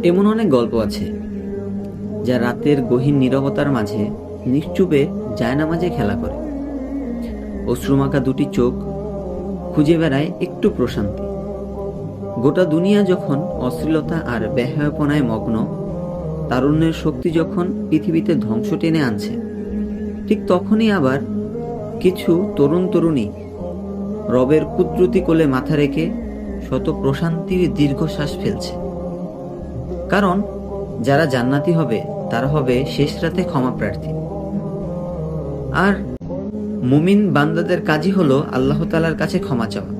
এমন অনেক গল্প আছে যা রাতের গহীন নীরবতার মাঝে নিশ্চুপে জায়নামাজে খেলা করে। অশ্রুমাখা দুটি চোখ খুঁজে বেড়ায় একটু প্রশান্তি। গোটা দুনিয়া যখন অশ্লীলতা আর বেহায়াপনায় মগ্ন, তারুণ্যের শক্তি যখন পৃথিবীতে ধ্বংস টেনে আনছে, ঠিক তখনই আবার কিছু তরুণ তরুণী রবের কুদরতি কোলে মাথা রেখে শত প্রশান্তির দীর্ঘশ্বাস ফেলছে। কারণ যারা জান্নাতি হবে তারা হবে শেষ রাতে ক্ষমা প্রার্থী। আর মুমিন বান্দাদের কাজই হলো আল্লাহ তাআলার কাছে ক্ষমা চাওয়া।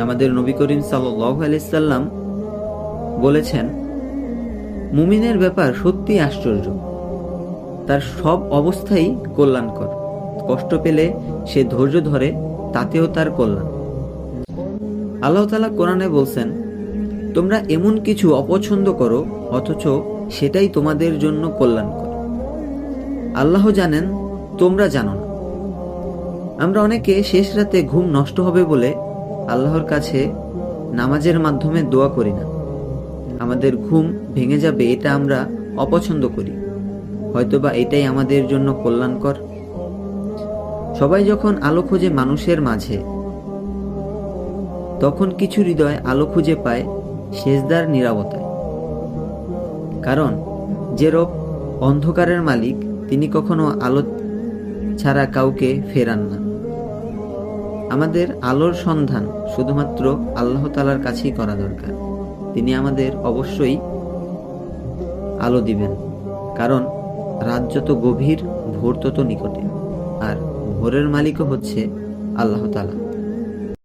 আমাদের নবী করিম সাল্লাল্লাহু আলাইহি সাল্লাম বলেছেন, মুমিনের ব্যাপার সত্যি আশ্চর্য, তার সব অবস্থাই কল্যাণকর। কষ্ট পেলে সে ধৈর্য ধরে, তাতেও তার কল্যাণ। আল্লাহ তাআলা কোরআনে বলছেন, তোমরা এমন কিছু অপছন্দ করো অথচ সেটাই তোমাদের জন্য কল্যাণকর। আল্লাহ জানেন, তোমরা জানো না। আমরা অনেকে শেষ রাতে ঘুম নষ্ট হবে বলে আল্লাহর কাছে নামাজের মাধ্যমে দোয়া করি না। আমাদের ঘুম ভেঙে যাবে এটা আমরা অপছন্দ করি, হয়তোবা এটাই আমাদের জন্য কল্যাণকর। সবাই যখন আলো খোঁজে মানুষের মাঝে, তখন কিছু হৃদয় আলো খুঁজে পায় সেজদার নীরবতায়। কারণ যে রব অন্ধকারের মালিক, তিনি কখনো আলো ছাড়া কাউকে ফেরান না। আমাদের আলোর সন্ধান শুধুমাত্র আল্লাহ তাআলার কাছেই করা দরকার। তিনি আমাদের অবশ্যই আলো দিবেন। কারণ রাত যত গভীর, ভোর তত নিকটে, আর ভোরের মালিকও হচ্ছে আল্লাহ তাআলা।